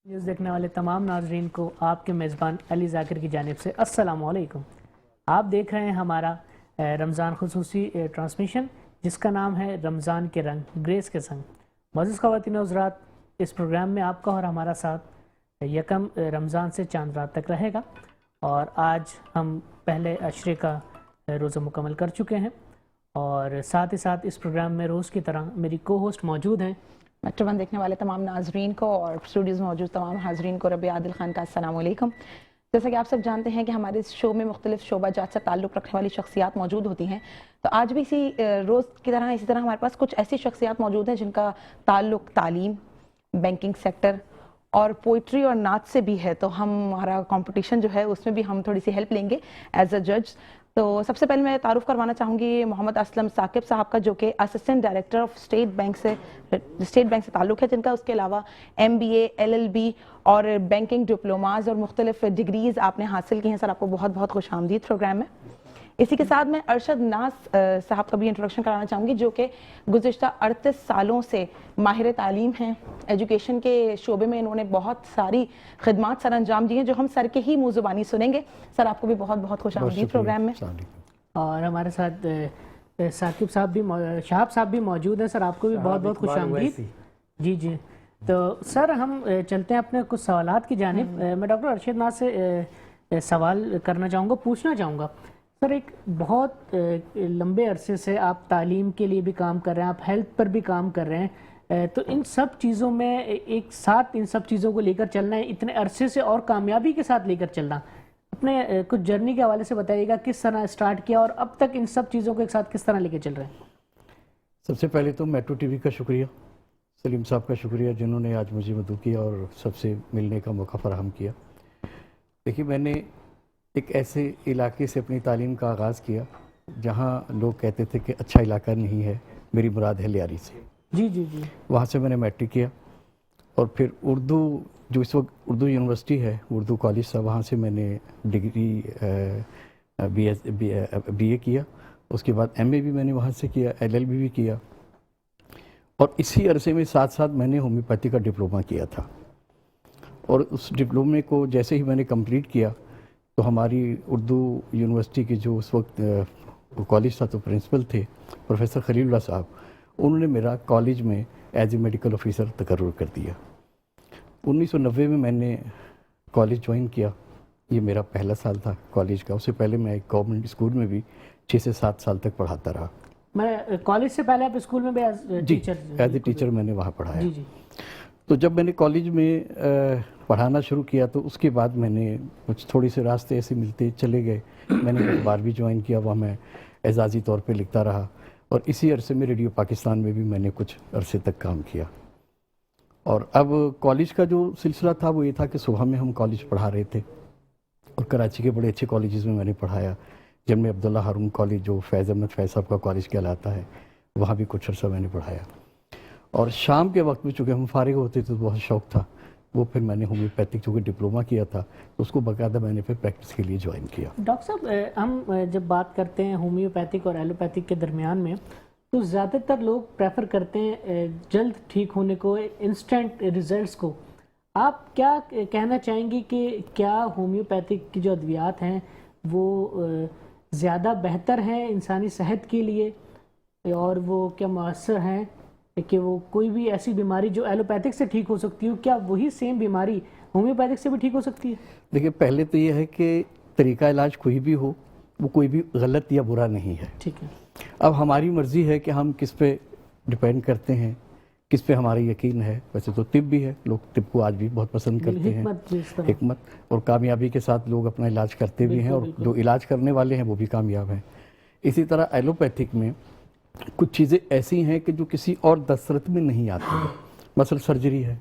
News دیکھنے والے تمام ناظرین کو آپ کے میزبان علی ذاکر کی جانب سے السلام علیکم۔ آپ دیکھ رہے ہیں ہمارا رمضان خصوصی ٹرانسمیشن جس کا نام ہے رمضان کے رنگ گریس کے سنگ۔ معزز خواتین و حضرات، اس پروگرام میں آپ کا اور ہمارا ساتھ یکم رمضان سے چاند رات تک رہے گا، اور آج ہم پہلے عشرے کا روزہ مکمل کر چکے ہیں، اور ساتھ ہی ساتھ اس پروگرام میں روز کی طرح میری کو ہوسٹ موجود ہیں۔ میٹرو ون دیکھنے والے تمام ناظرین کو اور اسٹوڈیوز میں موجود تمام حاضرین کو ربیع عادل خان کا السلام علیکم۔ جیسا کہ آپ سب جانتے ہیں کہ ہمارے اس شو میں مختلف شعبہ جات سے تعلق رکھنے والی شخصیات موجود ہوتی ہیں، تو آج بھی اسی طرح ہمارے پاس کچھ ایسی شخصیات موجود ہیں جن کا تعلق تعلیم، بینکنگ سیکٹر اور پوئٹری اور نعت سے بھی ہے، تو ہمارا کمپٹیشن جو ہے اس میں بھی ہم تھوڑی سی ہیلپ لیں گے ایز اے جج۔ تو سب سے پہلے میں تعارف کروانا چاہوں گی محمد اسلم ثاقب صاحب کا، جو کہ assistant director of state bank سے تعلق ہے، جن کا اس کے علاوہ MBA LLB اور بینکنگ ڈپلوماز اور مختلف ڈگریز آپ نے حاصل کی ہیں۔ سر، آپ کو بہت بہت خوش آمدید پروگرام میں۔ اسی کے ساتھ میں ارشد ناز صاحب کا بھی انٹروڈکشن کرانا چاہوں گی، جو کہ گزشتہ 38 سالوں سے ماہر تعلیم ہیں۔ ایجوکیشن کے شعبے میں انہوں نے بہت ساری خدمات سر انجام دی ہیں، جو ہم سر کے ہی منہ زبانی سنیں گے۔ سر، آپ کو بھی بہت بہت خوش آمدید پروگرام میں۔ اور ہمارے ساتھ ثاقب صاحب بھی شہاب صاحب بھی موجود ہیں۔ سر، آپ کو بھی بہت بہت خوش آمدید۔ جی تو سر، ہم چلتے ہیں اپنے کچھ سوالات کی جانب۔ میں ڈاکٹر ارشد ناز سے سوال کرنا چاہوں گا، پوچھنا چاہوں گا۔ سر، ایک بہت لمبے عرصے سے آپ تعلیم کے لیے بھی کام کر رہے ہیں، آپ ہیلتھ پر بھی کام کر رہے ہیں، تو ان سب چیزوں میں ایک ساتھ ان سب چیزوں کو لے کر چلنا ہے، اتنے عرصے سے اور کامیابی کے ساتھ لے کر چلنا، اپنے کچھ جرنی کے حوالے سے بتائیے گا، کس طرح اسٹارٹ کیا اور اب تک ان سب چیزوں کو ایک ساتھ کس طرح لے کے چل رہے ہیں؟ سب سے پہلے تو میٹرو ٹی وی کا شکریہ، سلیم صاحب کا شکریہ، جنہوں نے آج مجھے مدعو کیا اور سب سے ملنے کا موقع فراہم کیا۔ دیکھیے، میں نے ایک ایسے علاقے سے اپنی تعلیم کا آغاز کیا جہاں لوگ کہتے تھے کہ اچھا علاقہ نہیں ہے، میری مراد ہے لیاری سے۔ جی وہاں سے میں نے میٹرک کیا، اور پھر اردو، جو اس وقت اردو یونیورسٹی ہے، اردو کالج تھا، وہاں سے میں نے ڈگری BA کیا۔ اس کے بعد MA بھی میں نے وہاں سے کیا، LLB بھی کیا، اور اسی عرصے میں ساتھ ساتھ میں نے ہومیوپیتھی کا ڈپلومہ کیا تھا۔ اور اس ڈپلومے کو جیسے ہی میں نے کمپلیٹ کیا تو ہماری اردو یونیورسٹی کے جو اس وقت کالج تھا تو پرنسپل تھے پروفیسر خلیل اللہ صاحب، انہوں نے میرا کالج میں ایز اے میڈیکل آفیسر تقرر کر دیا۔ 1990 میں نے کالج جوائن کیا۔ یہ میرا پہلا سال تھا کالج کا۔ اس سے پہلے میں ایک گورنمنٹ اسکول میں بھی 6 سے 7 سال تک پڑھاتا رہا۔ میں کالج سے پہلے آپ اسکول میں بھی ایز اے ٹیچر میں نے وہاں پڑھایا۔ تو جب میں نے کالج میں پڑھانا شروع کیا تو اس کے بعد میں نے کچھ تھوڑی سے راستے ایسے ملتے چلے گئے۔ میں نے اخبار بھی جوائن کیا، وہاں میں اعزازی طور پہ لکھتا رہا، اور اسی عرصے میں ریڈیو پاکستان میں بھی میں نے کچھ عرصے تک کام کیا۔ اور اب کالج کا جو سلسلہ تھا وہ یہ تھا کہ صبح میں ہم کالج پڑھا رہے تھے، اور کراچی کے بڑے اچھے کالجز میں نے پڑھایا، جن میں عبداللہ ہارون کالج جو فیض احمد فیض صاحب کا کالج کہلاتا ہے، وہاں بھی کچھ عرصہ میں نے پڑھایا۔ اور شام کے وقت میں چونکہ ہم فارغ ہوتے تھے تو بہت شوق تھا، وہ پھر میں نے ہومیوپیتھک چونکہ ڈپلومہ کیا تھا تو اس کو باقاعدہ میں نے پھر پریکٹس کے لیے جوائن کیا۔ ڈاکٹر صاحب، ہم جب بات کرتے ہیں ہومیوپیتھک اور ایلوپیتھک کے درمیان میں، تو زیادہ تر لوگ پریفر کرتے ہیں جلد ٹھیک ہونے کو، انسٹنٹ ریزلٹس کو۔ آپ کیا کہنا چاہیں گی کہ کیا ہومیوپیتھک کی جو ادویات ہیں وہ زیادہ بہتر ہیں انسانی صحت کے لیے، اور وہ کیا مؤثر ہیں کہ وہ کوئی بھی ایسی بیماری جو ایلوپیتھک سے ٹھیک ہو سکتی ہے، کیا وہی سیم بیماری ہومیوپیتھک سے بھی ٹھیک ہو سکتی ہے؟ دیکھیے، پہلے تو یہ ہے کہ طریقہ علاج کوئی بھی ہو، وہ کوئی بھی غلط یا برا نہیں ہے۔ ٹھیک ہے۔ اب ہماری مرضی ہے کہ ہم کس پہ ڈیپینڈ کرتے ہیں، کس پہ ہمارا یقین ہے۔ ویسے تو طب بھی ہے، لوگ طب کو آج بھی بہت پسند کرتے ہیں، حکمت، اور کامیابی کے ساتھ لوگ اپنا علاج کرتے بھی ہیں، اور جو علاج کرنے والے ہیں وہ بھی کامیاب ہیں۔ اسی طرح ایلوپیتھک میں کچھ چیزیں ایسی ہیں کہ جو کسی اور دسترت میں نہیں آتی ہیں، مثلا سرجری ہے،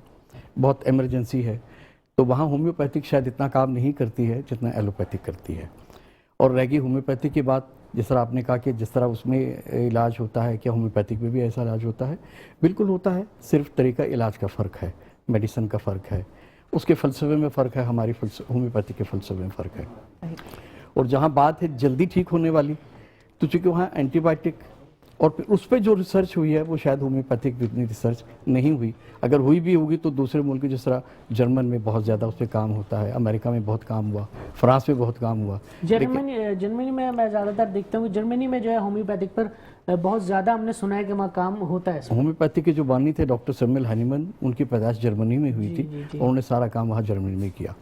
بہت ایمرجنسی ہے، تو وہاں ہومیوپیتھک شاید اتنا کام نہیں کرتی ہے جتنا ایلوپیتھک کرتی ہے۔ اور رہ گئی ہومیوپیتھک کی بات، جس طرح آپ نے کہا کہ جس طرح اس میں علاج ہوتا ہے، کیا ہومیوپیتھک میں بھی ایسا علاج ہوتا ہے؟ بالکل ہوتا ہے، صرف طریقہ علاج کا فرق ہے، میڈیسن کا فرق ہے، اس کے فلسفے میں فرق ہے، ہماری ہومیوپیتھک کے فلسفے میں فرق ہے۔ اور جہاں بات ہے جلدی ٹھیک ہونے والی، تو چونکہ وہاں اینٹی بائیوٹک اور پھر اس پہ جو ریسرچ ہوئی ہے وہ شاید ہومیوپیتھک پہ اتنی ریسرچ نہیں ہوئی. اگر ہوئی بھی ہوگی تو دوسرے ملک جس طرح جرمن میں بہت زیادہ اس پہ کام ہوتا ہے, امریکہ میں بہت کام ہوا, فرانس میں بہت کام ہوا. جرمنی میں زیادہ تر دیکھتا ہوں کہ جرمنی میں جو ہے ہومیوپیتھک پر بہت زیادہ ہم نے سنا ہے کہ وہاں کام ہوتا ہے. ہومیوپیتھی کے جو بانی تھے ڈاکٹر سیموئل ہانیمن, ان کی پیدائش جرمنی میں ہوئی تھی, اور انہوں نے سارا کام وہاں جرمنی میں کیا.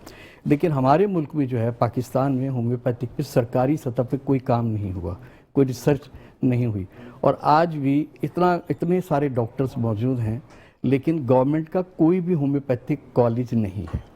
لیکن ہمارے ملک میں جو ہے پاکستان میں ہومیوپیتھک پہ سرکاری سطح پہ کوئی کام نہیں ہوا, کوئی ریسرچ نہیں ہوئی. اور آج بھی اتنے سارے ڈاکٹرز موجود ہیں لیکن گورنمنٹ کا کوئی بھی ہومیوپیتھک کالج نہیں ہے.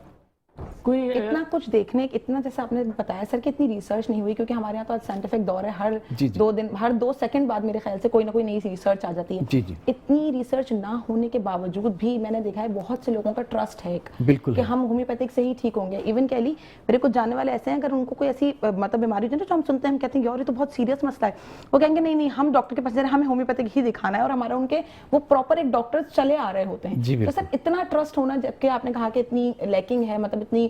کوئی اتنا کچھ دیکھنے, اتنا جیسے آپ نے بتایا سر کہ اتنی ریسرچ نہیں ہوئی, کیونکہ ہمارے یہاں تو آج سائنٹیفک دور ہے, ہر 2 دن ہر 2 سیکنڈ بعد میرے خیال سے کوئی نہ کوئی نئی ریسرچ آ جاتی ہے. اتنی ریسرچ نہ ہونے کے باوجود بھی میں نے دیکھا ہے بہت سے لوگوں کا ٹرسٹ ہے کہ ہم ہومیوپیتھک سے ہی ٹھیک ہوں گے. ایون کہہ لی میرے کچھ جاننے والے ایسے ہیں, اگر ان کو کوئی ایسی مطلب بیماری جو ہم سنتے ہیں, ہم کہتے ہیں یار یہ تو بہت سیریس مسئلہ ہے, وہ کہیں گے نہیں ہم ڈاکٹر کے پاس جا رہے ہیں, ہمیں ہومیوپیتھک ہی دکھانا ہے, اور ہمارا ان کے وہ پراپر ایک ڈاکٹر چلے آ رہے ہوتے ہیں. تو سر اتنا ٹرسٹ ہونا, جبکہ آپ نے کہا کہ اتنی لیکنگ ہے, مطلب اتنی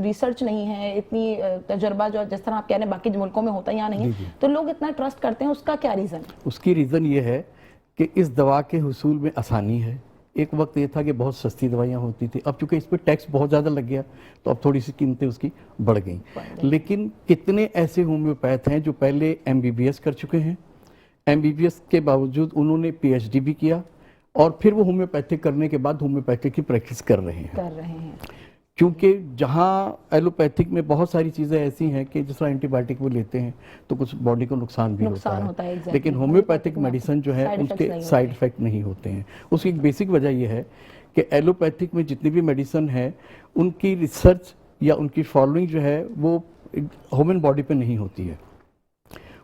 ریسرچ نہیں ہے, اتنی تجربہ جو جس طرح آپ کہہ رہے ہیں باقی ملکوں میں ہوتا ہے یا نہیں ہے, تو لوگ اتنا ٹرسٹ کرتے ہیں, اس کا کیا ریزن ہے؟ اس کی ریزن یہ ہے کہ اس دوا کے حصول میں آسانی ہے. ایک وقت یہ تھا کہ بہت سستی دوائیاں ہوتی تھیں, اب چونکہ اس پہ ٹیکس بہت زیادہ لگ گیا تو اب تھوڑی سی قیمتیں اس کی بڑھ گئیں. لیکن کتنے ایسے ہومیوپیتھ ہیں جو پہلے MBBS کر چکے ہیں, MBBS کے باوجود انہوں نے PhD بھی کیا, اور پھر وہ ہومیوپیتھک کرنے کے بعد ہومیوپیتھک کی پریکٹس کر رہے ہیں. کیونکہ جہاں ایلوپیتھک میں بہت ساری چیزیں ایسی ہیں کہ جس طرح اینٹی بائیوٹک وہ لیتے ہیں تو کچھ باڈی کو نقصان بھی ہوتا ہے, لیکن ہومیوپیتھک میڈیسن جو ہے اس کے سائیڈ ایفیکٹ نہیں ہوتے ہیں. اس کی ایک بیسک وجہ یہ ہے کہ ایلوپیتھک میں جتنی بھی میڈیسن ہے ان کی ریسرچ یا ان کی فالوئنگ جو ہے وہ ہیومن باڈی پہ نہیں ہوتی ہے,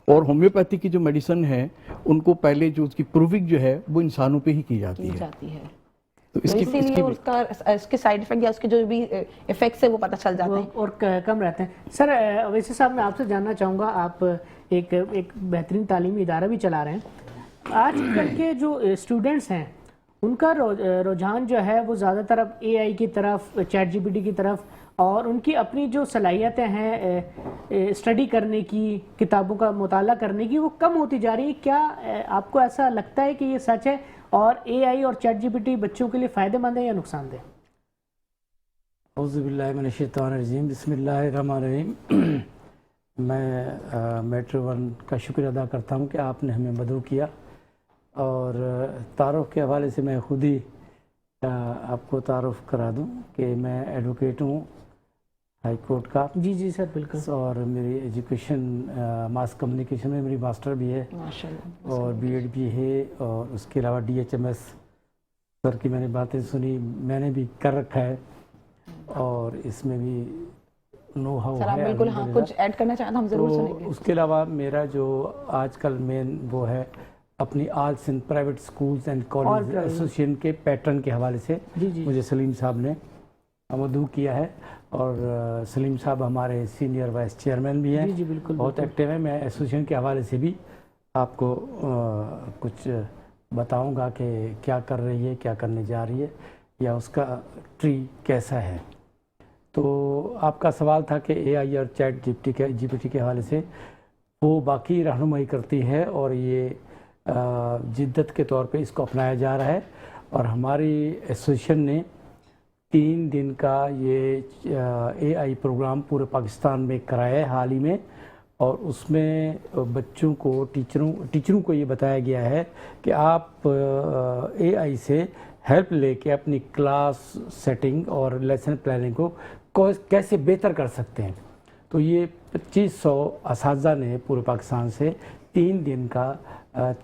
اور ہومیوپیتھی کی جو میڈیسن ہے ان کو پہلے جو اس کی پروونگ جو ہے وہ انسانوں پہ ہی کی جاتی ہے. تو اسی لیے اس کے سائیڈ ایفیکٹ یا اس کے جو بھی ایفیکٹس ہیں وہ پتہ چل جاتے ہیں اور کم رہتے ہیں. سر اویسی صاحب میں آپ سے جاننا چاہوں گا, آپ ایک بہترین تعلیمی ادارہ بھی چلا رہے ہیں. آج کل کے جو اسٹوڈنٹس ہیں ان کا رجحان جو ہے وہ زیادہ تر اب AI کی طرف, چیٹ GPT کی طرف, اور ان کی اپنی جو صلاحیتیں ہیں اسٹڈی کرنے کی, کتابوں کا مطالعہ کرنے کی, وہ کم ہوتی جا رہی ہے. کیا آپ کو ایسا لگتا ہے کہ یہ سچ ہے, اور AI اور چیٹ GPT بچوں کے لیے فائدہ مند ہے یا نقصان دہ؟ اعوذ باللہ من الشیطان الرجیم, بسم اللہ الرحمن الرحیم. میں میٹرو ون کا شکر ادا کرتا ہوں کہ آپ نے ہمیں مدعو کیا, اور تعارف کے حوالے سے میں خود ہی آپ کو تعارف کرا دوں کہ میں ایڈوکیٹ ہوں ہائی کورٹ کا. جی سر بالکل. اور میری ایجوکیشن ماس کمیونیکیشن میں میری ماسٹر بھی ہے, اور BEd بھی ہے, اور اس کے علاوہ DHMS سر کی میں نے باتیں سنی, میں نے بھی کر رکھا ہے, اور اس میں بھی نو ہاؤ ہے. بالکل ہاں, کچھ ایڈ کرنا چاہتا ہم ضرور سنیں گے. اس کے علاوہ میرا جو آج کل مین وہ ہے اپنی all Sindh private schools and college association کے پیٹرن کے حوالے سے مجھے سلیم صاحب نے مدعو کیا ہے, اور سلیم صاحب ہمارے سینئر وائس چیئرمین بھی ہیں, بہت ایکٹیو ہیں. میں ایسوسیشن کے حوالے سے بھی آپ کو کچھ بتاؤں گا کہ کیا کر رہی ہے, کیا کرنے جا رہی ہے, یا اس کا ٹری کیسا ہے. تو آپ کا سوال تھا کہ AI اور چیٹ GPT کے حوالے سے وہ باقی رہنمائی کرتی ہے, اور یہ جدت کے طور پہ اس کو اپنایا جا رہا ہے. اور ہماری ایسوسیشن نے 3 دن کا یہ AI پروگرام پورے پاکستان میں کرایا ہے حال ہی میں, اور اس میں بچوں کو, ٹیچروں کو یہ بتایا گیا ہے کہ آپ AI سے ہیلپ لے کے اپنی کلاس سیٹنگ اور لیسن پلاننگ کو کیسے بہتر کر سکتے ہیں. تو یہ 2500 اساتذہ نے پورے پاکستان سے 3 دن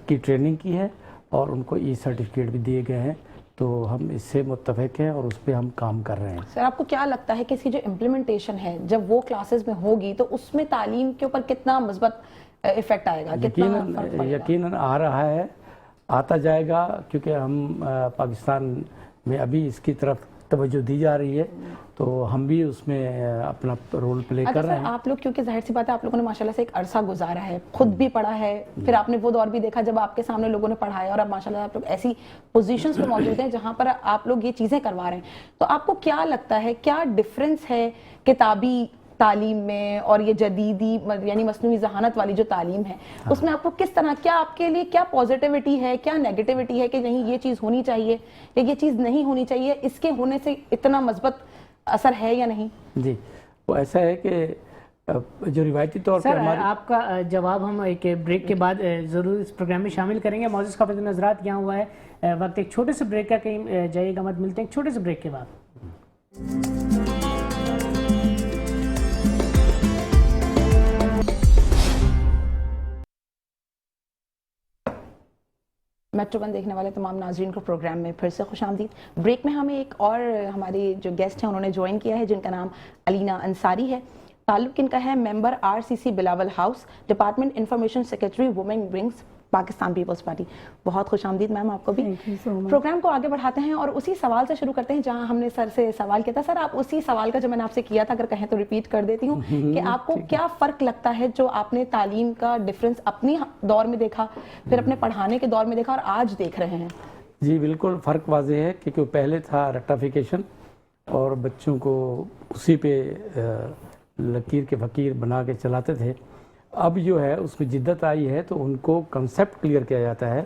کی ٹریننگ کی ہے, اور ان کو سرٹیفکیٹ بھی دیے گئے ہیں. تو ہم اس سے متفق ہیں اور اس پہ ہم کام کر رہے ہیں. سر آپ کو کیا لگتا ہے کہ اس کی جو امپلیمنٹیشن ہے جب وہ کلاسز میں ہوگی تو اس میں تعلیم کے اوپر کتنا مثبت ایفیکٹ آئے گا؟ یقیناً آ رہا ہے, آتا جائے گا, کیونکہ ہم پاکستان میں ابھی اس کی طرف توجہ دی جا رہی ہے, تو ہم بھی اس میں اپنا رول پلے کر رہے ہیں. آپ لوگ کیونکہ ظاہر سی بات ہے آپ لوگوں نے ماشاءاللہ سے ایک عرصہ گزارا ہے, خود بھی پڑھا ہے, پھر آپ نے وہ دور بھی دیکھا جب آپ کے سامنے لوگوں نے پڑھایا, اور اب ماشاءاللہ آپ لوگ ایسی پوزیشنز پہ موجود ہیں جہاں پر آپ لوگ یہ چیزیں کروا رہے ہیں. تو آپ کو کیا لگتا ہے کیا ڈفرینس ہے کتابی تعلیم میں اور یہ جدیدی یعنی مصنوعی ذہانت والی جو تعلیم ہے اس میں آپ کو کس طرح, کیا آپ کے لیے کیا پازیٹیوٹی ہے, کیا نیگیٹیوٹی ہے کہ نہیں یہ چیز ہونی چاہیے یا یہ چیز نہیں ہونی چاہیے, اس کے ہونے سے اتنا مثبت اثر ہے یا نہیں؟ جی وہ ایسا ہے کہ جو روایتی طور پر سر آپ کا جواب ہم ایک بریک کے بعد ضرور اس پروگرام میں شامل کریں گے. معزز خواتین حضرات, یہاں ہوا ہے وقت ایک چھوٹے سے بریک کا, کہیں جائیے گا مت, ملتے ہیں ایک چھوٹے سے بریک کے بعد. میٹرو ون دیکھنے والے تمام ناظرین کو پروگرام میں پھر سے خوش آمدید. بریک میں ہمیں ایک اور ہمارے جو گیسٹ ہیں انہوں نے جوائن کیا ہے جن کا نام علینا انصاری ہے. تعلق ان کا ہے member RCC Bilawal house, department information secretary women wings Pakistan Peoples Party. بہت خوش آمدید میم آپ کو بھی. پروگرام کو آگے بڑھاتے ہیں اور اسی سوال سے شروع کرتے ہیں جہاں ہم نے سر سے سوال کیا تھا. سر آپ اسی سوال کا جو میں نے آپ سے کیا تھا اگر کہیں تو ریپیٹ کر دیتی ہوں کہ آپ کو کیا فرق لگتا ہے جو آپ نے تعلیم کا ڈفرینس اپنی دور میں دیکھا, پھر اپنے پڑھانے کے دور میں دیکھا اور آج دیکھ رہے ہیں؟ جی بالکل فرق واضح ہے کیونکہ پہلے تھا رٹافیکیشن اور بچوں کو اسی پہ لکیر کے فقیر بنا کے چلاتے تھے. اب جو ہے اس میں جدت آئی ہے تو ان کو کنسیپٹ کلیئر کیا جاتا ہے,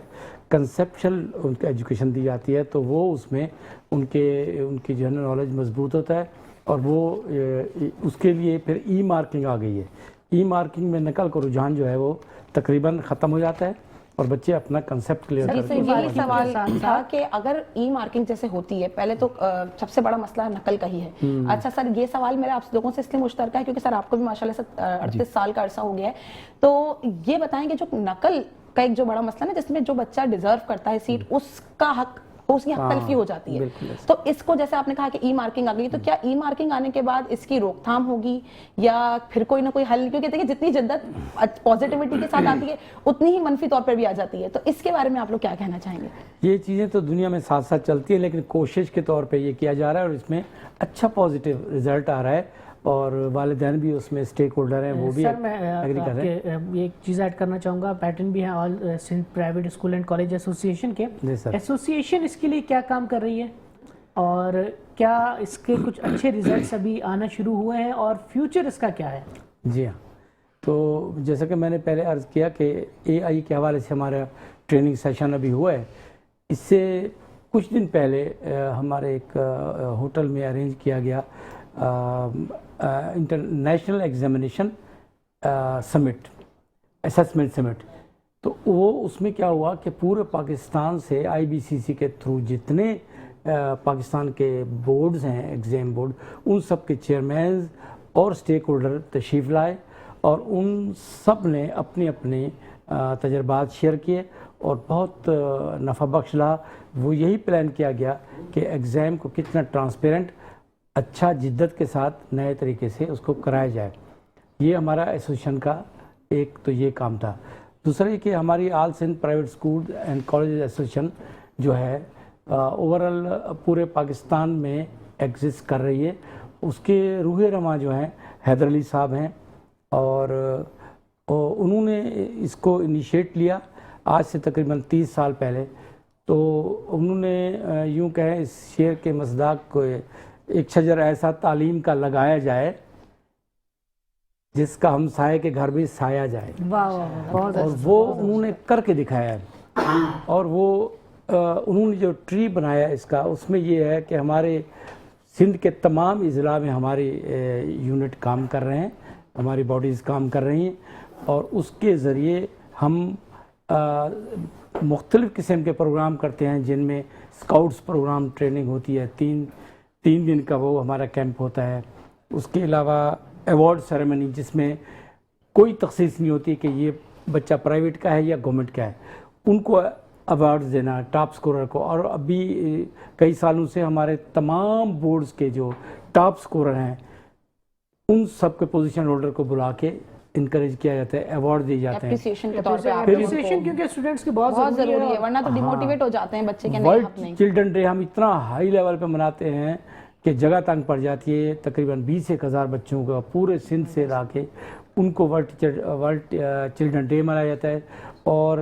کنسیپشل ان کو ایجوکیشن دی جاتی ہے, تو وہ اس میں ان کی جو ہے نالج مضبوط ہوتا ہے. اور وہ اس کے لیے پھر ای مارکنگ آ گئی ہے. ای مارکنگ میں نقل کا رجحان جو ہے وہ تقریباً ختم ہو جاتا ہے اور بچے اپنا کنسیپٹ کلیئر کرتے ہیں. یہی سوال تھا کہ اگر ای مارکنگ جیسے ہوتی ہے, پہلے تو سب سے بڑا مسئلہ نقل کا ہی ہے. اچھا سر, یہ سوال میرا آپ لوگوں سے اس لیے مشترکہ ہے کیونکہ سر آپ کو بھی ماشاءاللہ سے 38 سال کا عرصہ ہو گیا ہے, تو یہ بتائیں کہ جو نقل کا ایک جو بڑا مسئلہ ہے جس میں جو بچہ ڈیزرو کرتا ہے سیٹ, اس کا حق اس کی حق تلفی ہو جاتی ہے, تو اس کو جیسے آپ نے کہا کہ ای مارکنگ آ گئی, تو کیا ای مارکنگ آنے کے بعد اس کی روک تھام ہوگی یا پھر کوئی نہ کوئی حل؟ کیونکہ دیکھیں جتنی جدت پازیٹیوٹی کے ساتھ آتی ہے اتنی ہی منفی طور پر بھی آ جاتی ہے, تو اس کے بارے میں آپ لوگ کیا کہنا چاہیں گے؟ یہ چیزیں تو دنیا میں ساتھ ساتھ چلتی ہیں لیکن کوشش کے طور پہ یہ کیا جا رہا ہے اور اس میں اچھا پازیٹیو رزلٹ آ رہا ہے اور والدین بھی اس میں سٹیک ہولڈر ہیں, وہ بھی ایگری کر رہے ہیں. یہ ایک چیز ایڈ کرنا چاہوں گا, پیٹرن بھی ہے all Sindh private school and college association کے. ایسوسیشن اس کے لیے کیا کام کر رہی ہے اور کیا اس کے کچھ اچھے ریزلٹس ابھی آنا شروع ہوئے ہیں اور فیوچر اس کا کیا ہے؟ جی ہاں, تو جیسا کہ میں نے پہلے عرض کیا کہ AI کے حوالے سے ہمارا ٹریننگ سیشن ابھی ہوا ہے. اس سے کچھ دن پہلے ہمارے ایک ہوٹل میں ارینج کیا گیا انٹرنیشنل ایگزامینیشن سمٹ, اسسمنٹ سمٹ. تو وہ اس میں کیا ہوا کہ پورے پاکستان سے IBCC کے تھرو جتنے پاکستان کے بورڈز ہیں, ایگزام بورڈ, ان سب کے چیئرمینز اور سٹیک ہولڈر تشریف لائے اور ان سب نے اپنے اپنے تجربات شیئر کیے اور بہت نفع بخش رہا. وہ یہی پلان کیا گیا کہ ایگزام کو کتنا ٹرانسپیرنٹ, اچھا جدت کے ساتھ نئے طریقے سے اس کو کرایا جائے. یہ ہمارا ایسوسیشن کا ایک تو یہ کام تھا. دوسرا یہ کہ ہماری all Sindh private school and college association جو ہے اوورال پورے پاکستان میں ایگزسٹ کر رہی ہے. اس کے روح رواں جو ہیں حیدر علی صاحب ہیں اور انہوں نے اس کو انیشیٹ لیا آج سے تقریباً 30 سال پہلے. تو انہوں نے یوں کہیں اس شعر کے مصداق کو, ایک شجر ایسا تعلیم کا لگایا جائے جس کا ہم سائے کے گھر بھی سایہ جائے. اور وہ انہوں نے کر کے دکھایا ہے. اور وہ انہوں نے جو ٹری بنایا اس کا, اس میں یہ ہے کہ ہمارے سندھ کے تمام اضلاع میں ہماری یونٹ کام کر رہے ہیں, ہماری باڈیز کام کر رہی ہیں اور اس کے ذریعے ہم مختلف قسم کے پروگرام کرتے ہیں جن میں اسکاؤٹس پروگرام ٹریننگ ہوتی ہے, تین دن کا وہ ہمارا کیمپ ہوتا ہے. اس کے علاوہ ایوارڈ سیریمنی جس میں کوئی تخصیص نہیں ہوتی کہ یہ بچہ پرائیویٹ کا ہے یا گورنمنٹ کا ہے, ان کو ایوارڈز دینا ٹاپ سکورر کو. اور ابھی کئی سالوں سے ہمارے تمام بورڈز کے جو ٹاپ سکورر ہیں ان سب کے پوزیشن ہولڈر کو بلا کے انکریج کیا جاتا ہے, ایوارڈ دیے جاتے ہیں. اپریسیشن کے طور پہ اپریسیشن کیونکہ اسٹوڈنٹس کی بہت ضروری ہے ورنہ تو ڈیموٹیویٹ ہو جاتے ہیں بچے کے. ورلڈ چلڈرن ڈے ہم اتنا ہائی لیول پہ مناتے ہیں کہ جگہ تنگ پڑ جاتی ہے. تقریباً 20,000 بچوں کا پورے سندھ سے لا کے ان کو ورلڈ چلڈرن ڈے منایا جاتا ہے. اور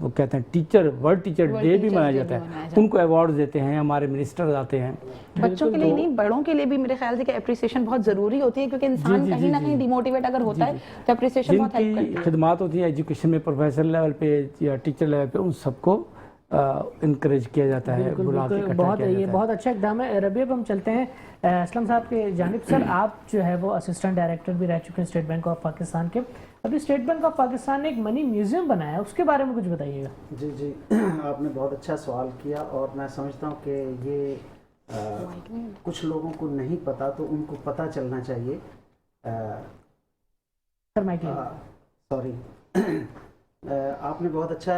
وہ کہتے ہیں ٹیچر ورلڈ ٹیچر ڈے بھی منایا جاتا ہے، ان کو ایوارڈ دیتے ہیں، ہمارے منسٹر آتے ہیں. بچوں کے لیے نہیں بڑوں کے لیے بھی میرے خیال سے کہ اپریسیشن بہت ضروری ہوتی ہے، کیونکہ انسان کہیں نہ کہیں ڈیموٹیویٹ اگر ہوتا ہے تو اپریسیشن بہت ہیلپ کرتی ہے. خدمات ہوتی ہیں ایجوکیشن میں، پروفیسر لیول پہ یا ٹیچر لیول پہ، ان سب کو انکریج کیا جاتا ہے، بلا کے اکٹھا بہت کیا یہ جاتا ہے. بہت اچھا اقدام ہے. ربیع اب ہم چلتے ہیں اسلم صاحب کے جانب. سر آپ جو ہے وہ اسسٹنٹ ڈائریکٹر بھی رہ چکے ہیں اسٹیٹ بینک آف پاکستان کے. ابھی اسٹیٹ بینک آف پاکستان نے ایک منی میوزیم بنایا ہے، اس کے بارے میں کچھ بتائیے گا. جی جی، آپ نے بہت اچھا سوال کیا، اور میں سمجھتا ہوں کہ یہ کچھ لوگوں کو نہیں پتا، تو ان کو پتہ چلنا چاہیے. سوری، آپ نے بہت اچھا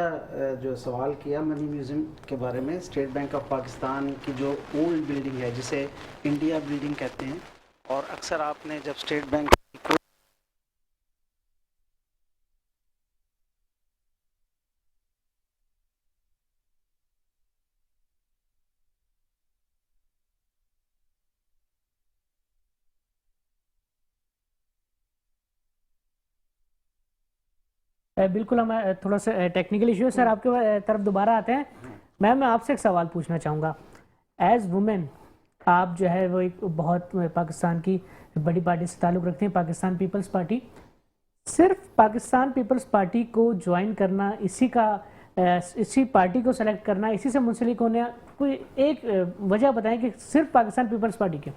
جو سوال کیا منی میوزیم کے بارے میں. اسٹیٹ بینک آف پاکستان کی جو اولڈ بلڈنگ ہے، جسے انڈیا بلڈنگ کہتے ہیں، اور اکثر آپ نے جب اسٹیٹ بینک بالکل، ہم تھوڑا سا ٹیکنیکل ایشو ہے سر، آپ کے طرف دوبارہ آتے ہیں. میم میں آپ سے ایک سوال پوچھنا چاہوں گا. ایز وومن آپ جو ہے وہ ایک بہت پاکستان کی بڑی پارٹی سے تعلق رکھتے ہیں، پاکستان پیپلز پارٹی. صرف پاکستان پیپلز پارٹی کو جوائن کرنا، اسی پارٹی کو سلیکٹ کرنا، اسی سے منسلک ہونے، کوئی ایک وجہ بتائیں کہ صرف پاکستان پیپلز پارٹی کے.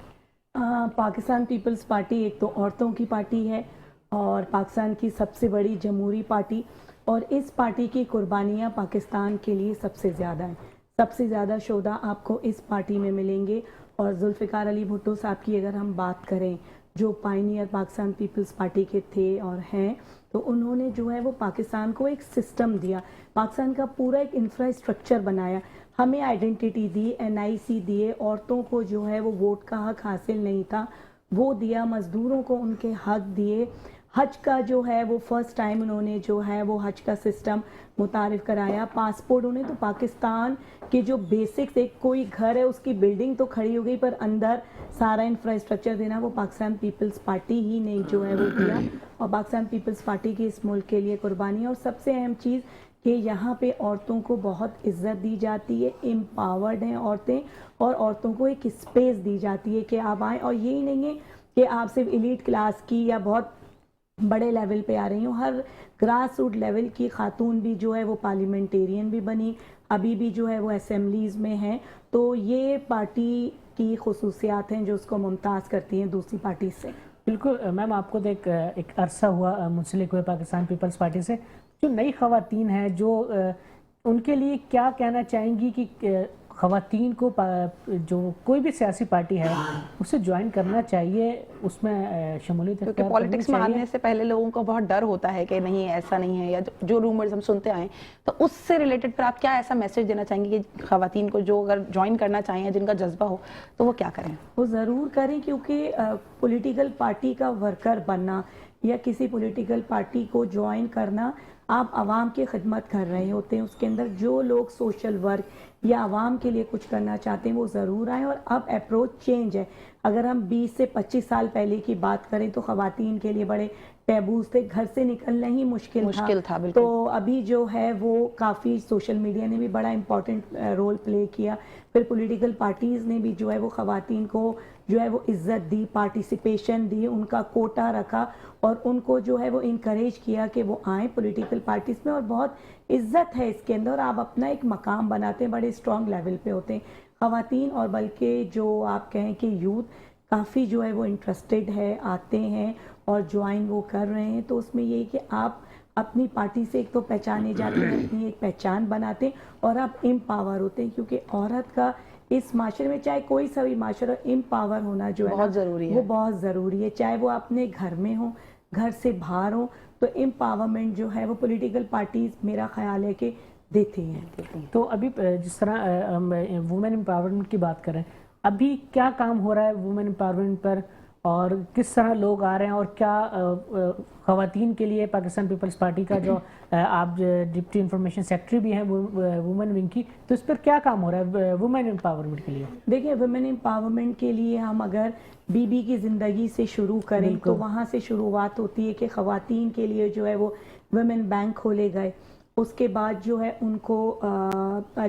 پاکستان پیپلز پارٹی ایک تو عورتوں کی پارٹی ہے اور پاکستان کی سب سے بڑی جمہوری پارٹی، اور اس پارٹی کی قربانیاں پاکستان کے لیے سب سے زیادہ ہیں. سب سے زیادہ شہداء آپ کو اس پارٹی میں ملیں گے. اور ذوالفقار علی بھٹو صاحب کی اگر ہم بات کریں، جو پائنیئر پاکستان پیپلز پارٹی کے تھے اور ہیں، تو انہوں نے جو ہے وہ پاکستان کو ایک سسٹم دیا، پاکستان کا پورا ایک انفراسٹرکچر بنایا، ہمیں آئیڈینٹی دی، NIC دیے، عورتوں کو جو ہے وہ ووٹ کا حق حاصل نہیں تھا وہ دیا، مزدوروں کو ان کے حق دیے. حج کا جو ہے وہ فرسٹ ٹائم انہوں نے جو ہے وہ حج کا سسٹم متعارف کرایا. پاسپورٹ انہیں تو پاکستان کے جو بیسکس، ایک کوئی گھر ہے اس کی بلڈنگ تو کھڑی ہو گئی، پر اندر سارا انفراسٹرکچر دینا وہ پاکستان پیپلز پارٹی ہی نے جو ہے وہ دیا. اور پاکستان پیپلز پارٹی کی اس ملک کے لیے قربانی ہے. اور سب سے اہم چیز کہ یہاں پہ عورتوں کو بہت عزت دی جاتی ہے، امپاورڈ ہیں عورتیں، اور عورتوں کو ایک اسپیس دی جاتی ہے کہ آپ آئیں. اور یہی نہیں ہے کہ آپ صرف ایلیٹ کلاس کی یا بہت بڑے لیول پہ آ رہی ہوں، ہر گراس روٹ لیول کی خاتون بھی جو ہے وہ پارلیمنٹیرین بھی بنی، ابھی بھی جو ہے وہ اسمبلیز میں ہیں. تو یہ پارٹی کی خصوصیات ہیں جو اس کو ممتاز کرتی ہیں دوسری پارٹی سے. بالکل میم، آپ کو ایک عرصہ ہوا منسلک ہوئے پاکستان پیپلز پارٹی سے. جو نئی خواتین ہیں، جو ان کے لیے کیا کہنا چاہیں گی کہ خواتین کو جو کوئی بھی سیاسی پارٹی ہے اسے جوائن کرنا چاہیے، اس میں شمولیت کیونکہ پالیٹکس میں آنے سے پہلے لوگوں کو بہت ڈر ہوتا ہے کہ نہیں ایسا نہیں ہے، یا جو رومرز ہم سنتے آئیں، تو اس سے ریلیٹڈ پھر آپ کیا ایسا میسج دینا چاہیں گے کہ خواتین کو جو اگر جوائن کرنا چاہیں، جن کا جذبہ ہو، تو وہ کیا کریں؟ وہ ضرور کریں، کیونکہ پولیٹیکل پارٹی کا ورکر بننا یا کسی پولیٹیکل پارٹی کو جوائن کرنا، آپ عوام کی خدمت کر رہے ہوتے ہیں. اس کے اندر جو لوگ سوشل ورک یا عوام کے لیے کچھ کرنا چاہتے ہیں وہ ضرور آئیں. اور اب اپروچ چینج ہے. اگر ہم 20 سے 25 سال پہلے کی بات کریں تو خواتین کے لیے بڑے ٹیبوز تھے، گھر سے نکلنا ہی مشکل تھا. تو ابھی جو ہے وہ کافی سوشل میڈیا نے بھی بڑا امپورٹنٹ رول پلے کیا. پھر پولیٹیکل پارٹیز نے بھی جو ہے وہ خواتین کو جو ہے وہ عزت دی، پارٹیسپیشن دی، ان کا کوٹا رکھا، اور ان کو جو ہے وہ انکریج کیا کہ وہ آئیں پولیٹیکل پارٹیز میں. اور بہت عزت ہے اس کے اندر، اور آپ اپنا ایک مقام بناتے ہیں، بڑے اسٹرانگ لیول پہ ہوتے ہیں خواتین. اور بلکہ جو آپ کہیں کہ یوتھ کافی جو ہے وہ انٹرسٹڈ ہے، آتے ہیں اور جوائن وہ کر رہے ہیں. تو اس میں یہ کہ آپ اپنی پارٹی سے ایک تو پہچانے جاتے ہیں، اپنی ایک پہچان بناتے ہیں، اور آپ امپاور ہوتے ہیں. کیونکہ عورت کا اس معاشرے میں چاہے کوئی سا بھی معاشرہ، امپاور ہونا جو ہے بہت ضروری ہے، وہ بہت ضروری ہے. چاہے وہ اپنے گھر میں ہوں، گھر سے باہر ہوں، تو امپاورمنٹ جو ہے وہ پولیٹیکل پارٹیز میرا خیال ہے کہ دیتے ہیں. تو ابھی جس طرح وومن امپاورمنٹ کی بات کریں، ابھی کیا کام ہو رہا ہے وومن امپاورمنٹ پر، اور کس طرح لوگ آ رہے ہیں، اور کیا خواتین کے لیے پاکستان پیپلز پارٹی کا جو آپ ڈپٹی انفارمیشن سیکرٹری بھی ہیں وومن ونگ کی، تو اس پر کیا کام ہو رہا ہے وومن امپاورمنٹ کے لیے؟ دیکھیں، وومن امپاورمنٹ کے لیے ہم اگر بی بی کی زندگی سے شروع کریں تو وہاں سے شروعات ہوتی ہے کہ خواتین کے لیے جو ہے وہ ویمن بینک کھولے گئے. اس کے بعد جو ہے ان کو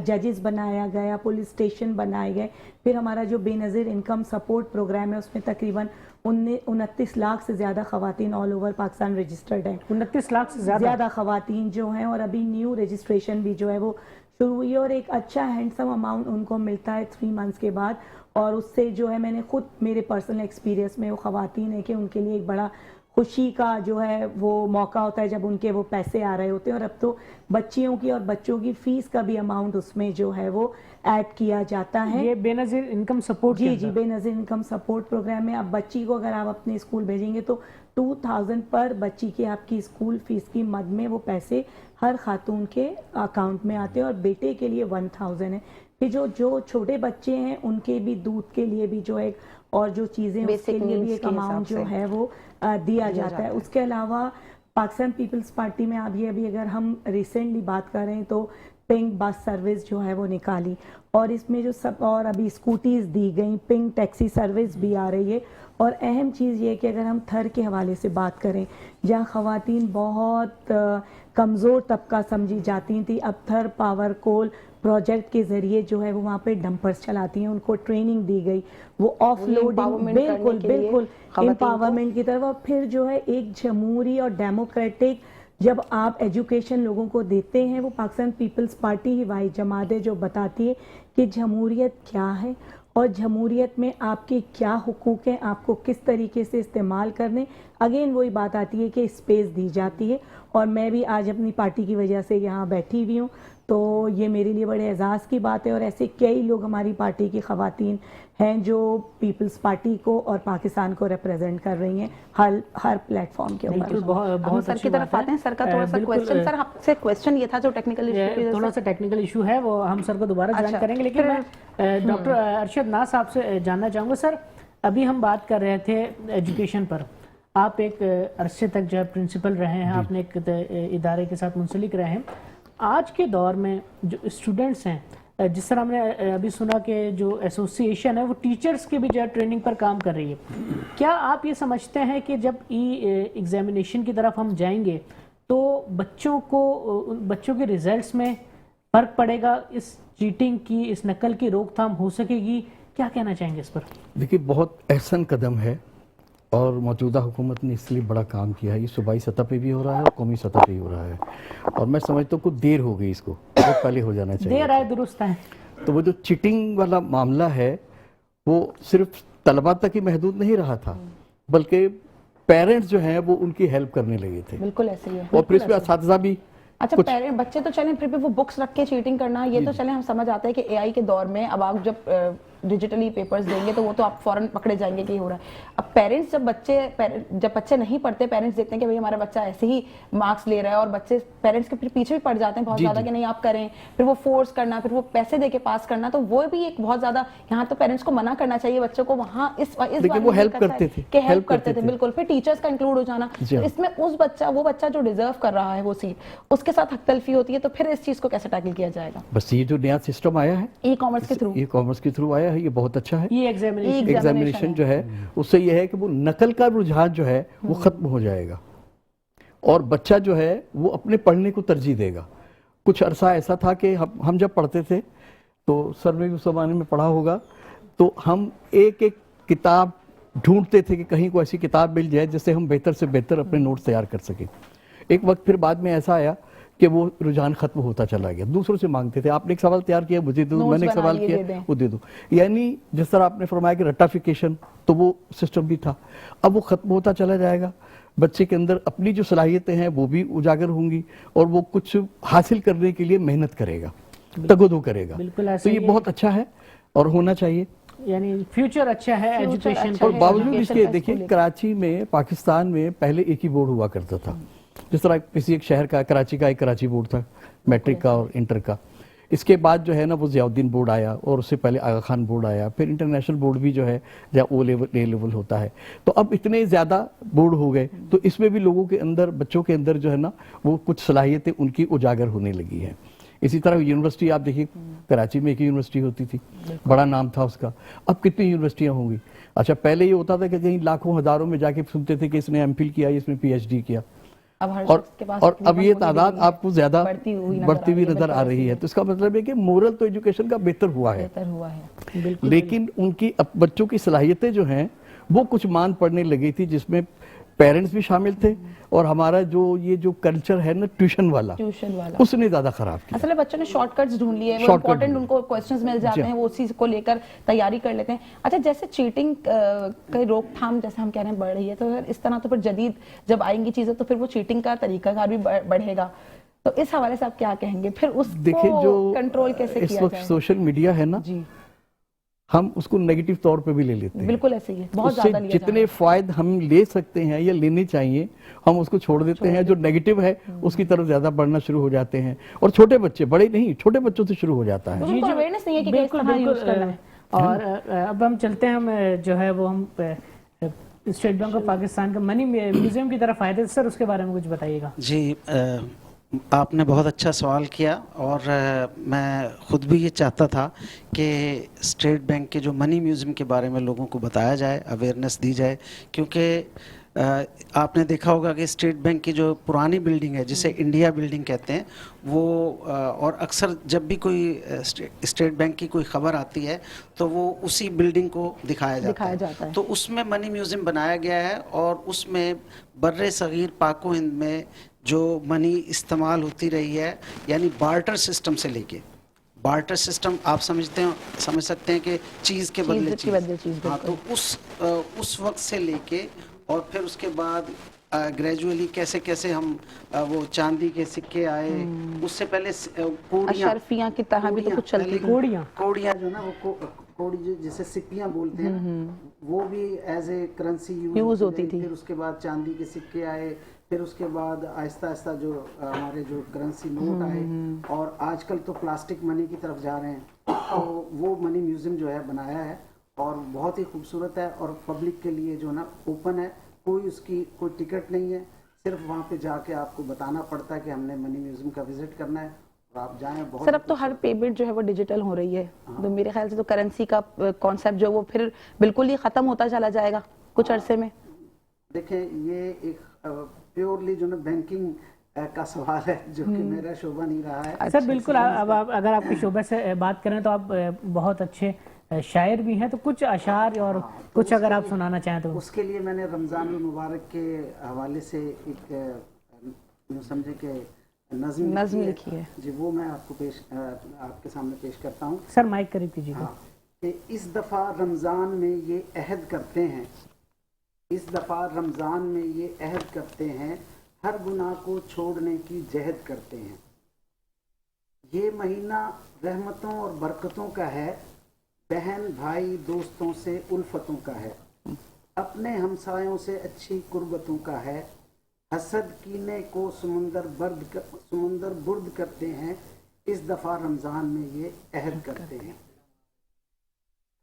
ججز بنایا گیا, پولیس اسٹیشن بنائے گئے. پھر ہمارا جو بے نظیر انکم سپورٹ پروگرام ہے اس میں تقریباً 29 لاکھ سے زیادہ خواتین آل اوور پاکستان رجسٹرڈ ہیں. 29 لاکھ سے زیادہ خواتین جو ہیں, اور ابھی نیو رجسٹریشن بھی جو ہے وہ شروع ہوئی ہے, اور ایک اچھا ہینڈسم اماؤنٹ ان کو ملتا ہے 3 منتھس کے بعد. اور اس سے جو ہے میں نے خود میرے پرسنل ایکسپیرینس میں وہ خواتین ہیں کہ ان کے لیے ایک بڑا خوشی کا جو ہے وہ موقع ہوتا ہے جب ان کے وہ پیسے آ رہے ہوتے ہیں. اور اب تو بچیوں کی اور بچوں کی فیس کا بھی اماؤنٹ اس میں جو ہے وہ ایڈ کیا جاتا ہے. یہ بے نظیر انکم سپورٹ, جی بے نظیر انکم سپورٹ پروگرام میں. اب بچی کو اگر آپ اپنے اسکول بھیجیں گے تو 2000 پر بچی کی آپ کی اسکول فیس کی مد میں وہ پیسے ہر خاتون کے اکاؤنٹ میں آتے ہیں, اور بیٹے کے لیے 1000 ہے. کہ جو چھوٹے بچے ہیں ان کے بھی دودھ کے لیے بھی جو ایک اور جو چیزیں اس کے لیے بھی ایک اماؤنٹ جو ہے وہ دیا جاتا ہے. اس کے علاوہ پاکستان پیپلز پارٹی میں آپ یہ ابھی اگر ہم ریسنٹلی بات کر رہے ہیں تو پنک بس سروس جو ہے وہ نکالی, اور اس میں جو سب اور ابھی اسکوٹیز دی گئیں, پنک ٹیکسی سروس بھی آ رہی ہے. اور اہم چیز یہ کہ اگر ہم تھر کے حوالے سے بات کریں جہاں خواتین بہت کمزور طبقہ سمجھی جاتی تھیں, اب تھر پاور کول پروجیکٹ کے ذریعے جو ہے وہ وہاں پہ ڈمپرز چلاتی ہیں, ان کو ٹریننگ دی گئی, وہ آف لوڈنگ بالکل امپاورمنٹ کی طرف. اور پھر جو ہے ایک جمہوری اور ڈیموکریٹک جب آپ ایجوکیشن لوگوں کو دیتے ہیں, وہ پاکستان پیپلز پارٹی ہی واحد جماعت ہے جو بتاتی ہے کہ جمہوریت کیا ہے اور جمہوریت میں آپ کے کیا حقوق ہیں, آپ کو کس طریقے سے استعمال کرنے. اگین وہی بات آتی ہے کہ اسپیس دی جاتی ہے. اور میں بھی آج اپنی پارٹی کی وجہ سے یہاں بیٹھی ہوئی ہوں, تو یہ میرے لیے بڑے اعزاز کی بات ہے. اور ایسے کئی لوگ ہماری پارٹی کی خواتین ہیں جو پیپلز پارٹی کو اور پاکستان کو ریپریزنٹ کر رہی ہیں ہر پلیٹ فارم کے اوپر. ہم سر کی طرف آتے ہیں. سر کا تھوڑا سا کویسچن, سر آپ سے کویسچن یہ تھا جو ٹیکنیکل ایشو, تھوڑا سا ٹیکنیکل ایشو ہے وہ ہم سر کو دوبارہ جوائن کریں گے. لیکن میں ڈاکٹر ارشد ناز صاحب سے جاننا چاہوں گا. سر ابھی ہم بات کر رہے تھے ایجوکیشن پر, آپ ایک عرصے تک جو ہے پرنسپل رہے ہیں, آپ نے ایک ادارے کے ساتھ منسلک رہے ہیں. آج کے دور میں جو اسٹوڈنٹس ہیں, جس طرح ہم نے ابھی سنا کہ جو ایسوسی ایشن ہے وہ ٹیچرز کے بھی جو ہے ٹریننگ پر کام کر رہی ہے, کیا آپ یہ سمجھتے ہیں کہ جب ایگزامینیشن کی طرف ہم جائیں گے تو بچوں کے ریزلٹس میں فرق پڑے گا, اس چیٹنگ کی, اس نقل کی روک تھام ہو سکے گی؟ کیا کہنا چاہیں گے اس پر؟ دیکھیے بہت احسن قدم ہے, اور موجودہ حکومت نے اس لیے بڑا کام کیا ہے. یہ صوبائی سطح پہ بھی ہو رہا ہے اور قومی سطح پہ بھی ہو رہا ہے, اور میں سمجھتا ہوں کچھ دیر ہو گئی, اس کو بہت پہلے ہو جانا چاہیے. دیر آئے درست ہے. تو وہ جو چیٹنگ والا معاملہ ہے وہ صرف طلباء تک ہی محدود نہیں رہا تھا, بلکہ پیرنٹس جو ہیں وہ ان کی ہیلپ کرنے لگے تھے. بالکل ایسے ہی ہے. اور پھر اس پہ اساتذہ بھی. اچھا بچے تو چلیں, پھر بھی وہ بکس رکھ کے چیٹنگ کرنا, یہ تو چلیں ہم سمجھ آتے ہیں کہ اے آئی کے دور میں اب آپ جب ڈیجیٹلی پیپرز دیں گے تو وہ تو آپ فوراً پکڑے جائیں گے کہ یہ ہو رہا ہے. اب پیرنٹس جب بچے نہیں پڑھتے, پیرنٹس دیکھتے ہیں کہ بھئی ہمارا بچہ ایسے ہی مارکس لے رہا ہے, اور بچے پیرنٹس کے پھر پیچھے بھی پڑ جاتے ہیں بہت زیادہ کہ نہیں آپ کریں, پھر وہ فورس کرنا, پھر وہ پیسے دے کے پاس کرنا, تو وہ بھی ایک بہت زیادہ, یہاں تو پیرنٹس کو منع کرنا چاہیے بچوں کو وہاں اس لیکن وہ ہیلپ کرتے تھے کہ ہیلپ کرتے تھے. بالکل. پھر ٹیچرز کا انکلوڈ ہو جانا, اس میں وہ بچہ جو ڈیزرو کر رہا ہے وہ سیٹ, اس کے ساتھ حق تلفی ہوتی ہے, تو پھر اس چیز کو کیسے ٹیکل کیا جائے گا؟ بس یہ جو نیا سسٹم آیا ہے ای کامرس کے تھرو آیا ہے, یہ بہت اچھا ہے. یہ ایگزامینیشن جو ہے اس سے یہ ہے کہ وہ نقل کا رجحان جو ہے وہ ختم ہو جائے گا, اور بچہ جو ہے وہ اپنے پڑھنے کو ترجیح دے گا. کچھ عرصہ ایسا تھا کہ ہم جب پڑھتے تھے تو سر نے اس زمانے میں پڑھا ہوگا, تو ہم ایک ایک کتاب ڈھونڈتے تھے کہ کہیں کوئی ایسی کتاب مل جائے جس سے ہم بہتر سے بہتر اپنے نوٹس تیار کر سکیں. ایک وقت پھر بعد میں ایسا آیا کہ وہ رجحان ختم ہوتا چلا گیا, دوسروں سے مانگتے تھے, آپ نے ایک سوال تیار کیا مجھے دو, میں نے ایک سوال کیا وہ دے دو. یعنی جس طرح آپ نے فرمایا کہ رٹافیکیشن, تو وہ سسٹم بھی تھا, اب وہ ختم ہوتا چلا جائے گا. بچے کے اندر اپنی جو صلاحیتیں ہیں وہ بھی اجاگر ہوں گی, اور وہ کچھ حاصل کرنے کے لیے محنت کرے گا, تگودو کرے گا. تو یہ بہت اچھا ہے اور ہونا چاہیے, یعنی فیوچر اچھا ہے ایجوکیشن. اور باوجود اس کے دیکھیں کراچی میں, پاکستان میں پہلے ایک ہی بورڈ ہوا کرتا تھا, جس طرح کسی ایک شہر کا, کراچی کا ایک کراچی بورڈ تھا میٹرک کا اور انٹر کا. اس کے بعد جو ہے نا وہ ضیاء الدین بورڈ آیا, اور اس سے پہلے آغا خان بورڈ آیا, پھر انٹرنیشنل بورڈ بھی جو ہے جہاں او لیول اے لیول ہوتا ہے. تو اب اتنے زیادہ بورڈ ہو گئے, تو اس میں بھی لوگوں کے اندر, بچوں کے اندر جو ہے نا وہ کچھ صلاحیتیں ان کی اجاگر ہونے لگی ہیں. اسی طرح یونیورسٹی آپ دیکھیے, کراچی میں ایک یونیورسٹی ہوتی تھی, بڑا نام تھا اس کا, اب کتنی یونیورسٹیاں ہوں گی. اچھا پہلے یہ ہوتا تھا کہ کہیں لاکھوں ہزاروں میں جا کے سنتے تھے کہ اس نے ایم فل کیا, اس نے پی ایچ ڈی کیا. اب ہر اور شخص کے پاس اور اب یہ تقریباً تعداد ہوتی آپ کو زیادہ بڑھتی ہوئی نظر آ رہی ہے. تو اس کا مطلب ہے کہ مورل تو ایجوکیشن کا بہتر ہوا ہے, بہتر ہوا ہے. لیکن ان کی بچوں کی صلاحیتیں جو ہیں وہ کچھ مان پڑنے لگی تھی, جس میں پیرنٹس بھی شامل تھے, اور ہمارا یہ جو کلچر ہے نا ٹیوشن والا, اس نے زیادہ خراب کیا. اصل میں بچوں نے شارٹ کٹس ڈھونڈ لیے, وہ امپورٹنٹ ان کو کوسچنز مل جاتے ہیں, وہ اسی کو لے کر تیاری کر لیتے ہیں. اچھا, جیسے چیٹنگ کی روک تھام جیسے ہم کہہ رہے ہیں بڑھ رہی ہے, تو اس طرح تو پھر جدید جب آئیں گی چیزیں تو پھر وہ چیٹنگ کا طریقہ کار بھی بڑھے گا. تو اس حوالے سے آپ کیا کہیں گے, پھر اس کو کنٹرول کیسے کیا جائے؟ سوشل میڈیا ہے نا, جی, ہم اس کو نیگیٹو طور پہ بھی لے لیتے ہیں. بالکل ایسے ہی ہے, بہت اس سے زیادہ لیا جا رہا جتنے فائد ہم لے سکتے ہیں یا لینے چاہیے ہم اس کو چھوڑ دیتے ہیں. جو نیگیٹو ہے اس کی طرف زیادہ بڑھنا شروع ہو جاتے ہیں, اور چھوٹے بچے, بڑے نہیں, چھوٹے بچوں سے شروع ہو جاتا ہے. ان کو اویئرنس نہیں ہے کہ کس طرح یوز کرنا ہے. اور اب ہم چلتے ہیں, ہم جو ہے وہ ہم اسٹیٹ بینک آف پاکستان کا منی میوزیم کی طرف آئے تھے. سر اس کے بارے میں کچھ بتائیے گا. جی, آپ نے بہت اچھا سوال کیا, اور میں خود بھی یہ چاہتا تھا کہ اسٹیٹ بینک کے جو منی میوزیم کے بارے میں لوگوں کو بتایا جائے, اویئرنیس دی جائے, کیونکہ آپ نے دیکھا ہوگا کہ اسٹیٹ بینک کی جو پرانی بلڈنگ ہے جسے انڈیا بلڈنگ کہتے ہیں, وہ اور اکثر جب بھی کوئی اسٹیٹ بینک کی کوئی خبر آتی ہے تو وہ اسی بلڈنگ کو دکھایا جاتا ہے. تو اس میں منی میوزیم بنایا گیا ہے, اور اس میں بر صغیر پاک و ہند میں جو منی استعمال ہوتی رہی ہے, یعنی بارٹر سسٹم سے لے کے, بارٹر سسٹم آپ سمجھ سکتے ہیں کہ چیز کے بدلے چیز, ہاں, تو اس وقت سے لے کے, اور پھر اس کے بعد گریجولی کیسے کیسے ہم وہ چاندی کے سکے آئے, اس سے پہلے اشرفیاں کی طرح بھی تو کچھ چلتی تھیں, کوڑیاں جو نا, وہ کوڑی جسے سپیاں بولتے ہیں, وہ بھی ایز اے کرنسی یوز ہوتی تھی. پھر اس کے بعد چاندی کے سکے آئے, پھر اس کے بعد آہستہ آہستہ جو ہمارے جو کرنسی نوٹ آئے, اور آج کل تو پلاسٹک منی کی طرف جا رہے ہیں. تو وہ منی میوزیم جو ہے بنایا ہے, اور بہت ہی خوبصورت ہے, اور پبلک کے لیے جو نا اوپن ہے, کوئی اس کی کوئی ٹکٹ نہیں ہے, صرف وہاں پہ جا کے آپ کو بتانا پڑتا ہے کہ ہم نے منی میوزیم کا وزٹ کرنا ہے, اور آپ جائیں. بہت سر اب تو ہر پیمنٹ جو ہے وہ ڈیجیٹل ہو رہی ہے, تو میرے خیال سے تو کرنسی کا کانسیپٹ جو وہ پھر بالکل ہی ختم ہوتا چلا جائے گا کچھ عرصے میں. دیکھیں, یہ ایک پیورلی جو نا بینکنگ کا سوال ہے, جو کہ میرا شعبہ نہیں رہا ہے. سر بالکل, اب اگر آپ کے شعبے سے بات کریں تو آپ بہت اچھے شاعر بھی ہیں, تو کچھ اشعار اور کچھ اگر آپ سنانا چاہیں تو. اس کے لیے میں نے رمضان المبارک کے حوالے سے ایک سمجھے کہ نظم لکھی ہے. جی, وہ میں آپ کو آپ کے سامنے پیش کرتا ہوں. سر مائک قریب کیجیے. کہ اس دفعہ رمضان میں یہ عہد کرتے ہیں, اس دفعہ رمضان میں یہ عہد کرتے ہیں, ہر گناہ کو چھوڑنے کی جہد کرتے ہیں. یہ مہینہ رحمتوں اور برکتوں کا ہے, بہن بھائی دوستوں سے الفتوں کا ہے, اپنے ہمسایوں سے اچھی قربتوں کا ہے, حسد کینے کو سمندر برد کرتے ہیں, اس دفعہ رمضان میں یہ عہد کرتے ہیں.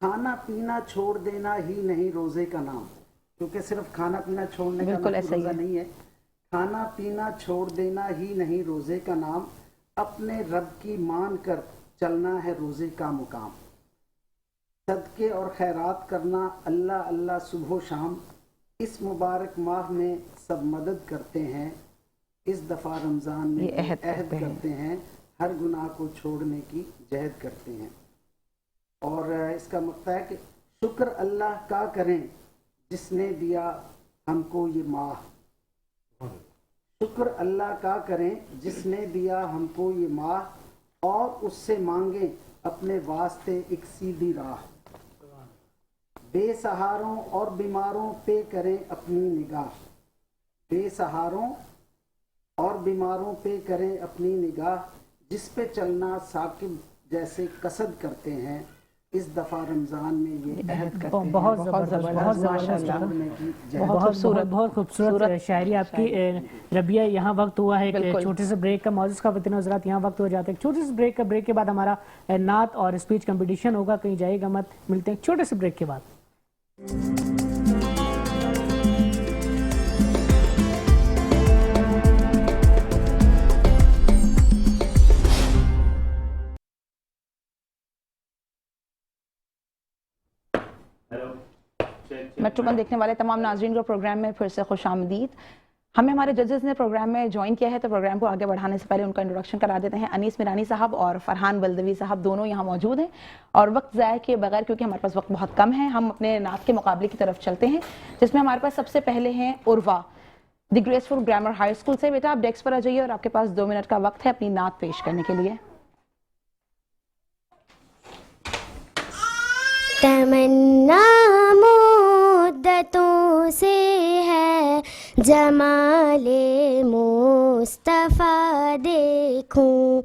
کھانا پینا چھوڑ دینا ہی نہیں روزے کا نام, کیونکہ صرف کھانا پینا چھوڑنے کا نام روزہ نہیں ہے. کھانا پینا چھوڑ دینا ہی نہیں روزے کا نام, اپنے رب کی مان کر چلنا ہے روزے کا مقام. صدقے اور خیرات کرنا اللہ اللہ صبح و شام, اس مبارک ماہ میں سب مدد کرتے ہیں, اس دفعہ رمضان میں عہد کرتے ہیں, ہر گناہ کو چھوڑنے کی جہد کرتے ہیں. اور اس کا مقصد ہے کہ شکر اللہ کا کریں جس نے دیا ہم کو یہ ماہ, شکر اللہ کا کریں جس نے دیا ہم کو یہ ماہ, اور اس سے مانگیں اپنے واسطے ایک سیدھی راہ. بے سہاروں اور بیماروں پہ کریں اپنی نگاہ, بے سہاروں اور بیماروں پہ کریں اپنی نگاہ, جس پہ چلنا ثاقب جیسے قصد کرتے ہیں, اس دفعہ رمضان میں یہ عہد کرتے ہیں. بہت خوبصورت شاعری آپ کی. ربیہ, یہاں وقت ہوا ہے ایک چھوٹے سے بریک کا. معزز خواتین و حضرات, یہاں وقت ہو جاتا ہے ایک چھوٹے سے بریک کا. بریک کے بعد ہمارا نعت اور اسپیچ کمپٹیشن ہوگا, کہیں جائے گا مت. ملتے ہیں چھوٹے سے بریک کے بعد. میٹرو ون دیکھنے والے تمام ناظرین کو پروگرام میں پھر سے خوش آمدید. ہمیں ہمارے ججز نے پروگرام میں جوائن کیا ہے، تو پروگرام کو آگے بڑھانے سے پہلے ان کا انٹروڈکشن کرا دیتے ہیں. انیس میرانی صاحب اور فرحان بلدوی صاحب دونوں یہاں موجود ہیں، اور وقت ضائع کیے بغیر، کیونکہ ہمارے پاس وقت بہت کم ہے، ہم اپنے نعت کے مقابلے کی طرف چلتے ہیں، جس میں ہمارے پاس سب سے پہلے ہیں عروا دی گریسفل گرامر ہائی اسکول سے. بیٹا آپ ڈیسک پر آ جائیے اور آپ کے پاس 2 منٹ کا وقت ہے اپنی نعت پیش کرنے کے لیے. تمنا مدتوں سے ہے جمال مصطفیٰ دیکھوں،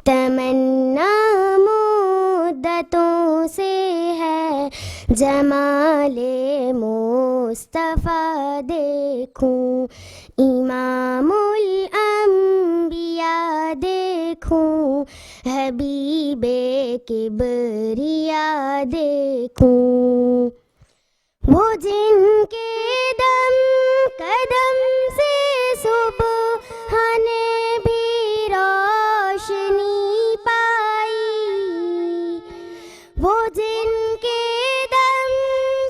تمنا مدتوں سے ہے جمال مصطفیٰ دیکھوں، امام الانبیاء دیکھوں، حبیب کبریا دیکھوں، وہ جن کے دم قدم سے صبح نے بھی روشنی پائی، وہ جن کے دم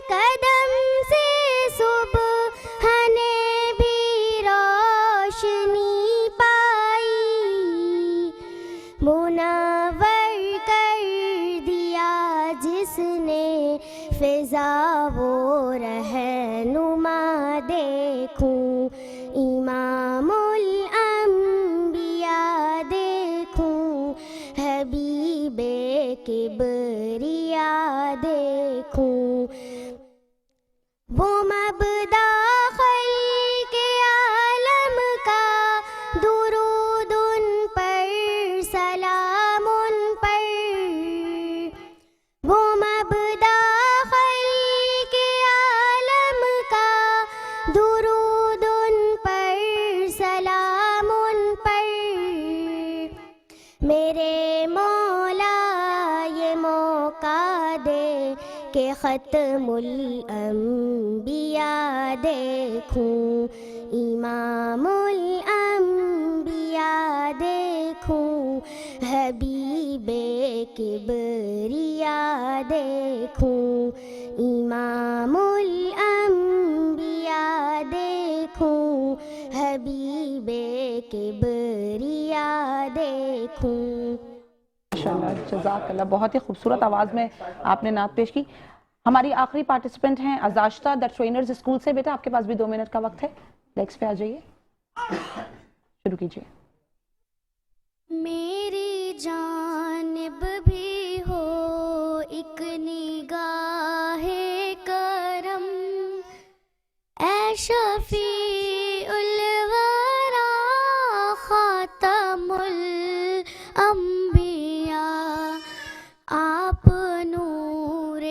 قدم سے صبح نے بھی روشنی پائی، منور کر دیا جس نے فضا وہ رہنما دیکھوں، امام الانبیاء دیکھوں، حبیب کبریا دیکھوں، وہ مبدا خلق عالم کا درود ان پر سلام ان پر، وہ مبدا خلق عالم کا درود ان پر سلام ان پر، میرے مولا یہ موقع دے کہ ختم الانبیاء دیکھوں، امام الانبیاء دیکھوں، حبیب کبریا دیکھوں، امام الانبیاء دیکھوں، حبیب کبریا دیکھوں. ماشاءاللہ، جزاک اللہ، بہت ہی خوبصورت آواز میں آپ نے نعت پیش کی. ہماری آخری پارٹیسپنٹ ہیں ازاشتہ دا ٹرینرز اسکول سے. بیٹا آپ کے پاس بھی 2 منٹ کا وقت ہے، ڈیسک پہ آ جائیے، شروع کیجیے. میری جانب بھی ہو ایک نگاہ کرم، اے شفیع الورا خاتم الانبیاء، آپ نور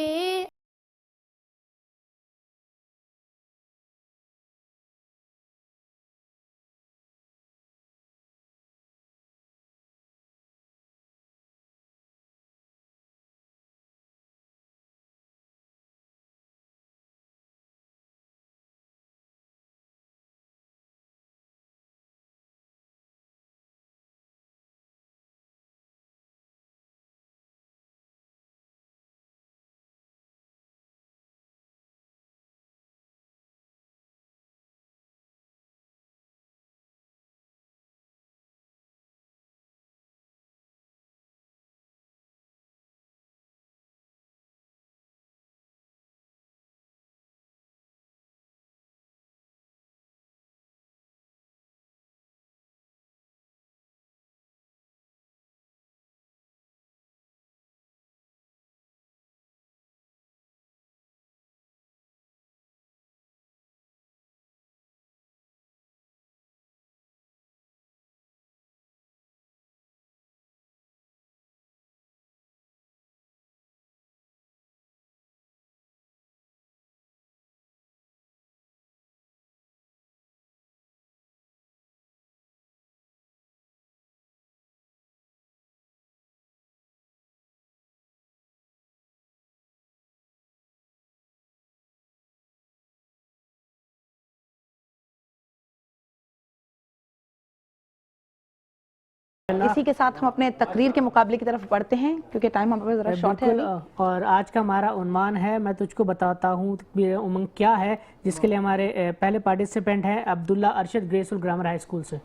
اسی کے ساتھ ہم اپنے تقریر کے مقابلے کی طرف بڑھتے ہیں کیونکہ ٹائم ہم پہ ذرا شارٹ ہے. اور آج کا ہمارا عنوان ہے، میں تجھ کو بتاتا ہوں تکبیر امنگ کیا ہے، جس کے لیے ہمارے پہلے پارٹیسپینٹ ہیں عبداللہ ارشد گریس الگرامر ہائی اسکول سے.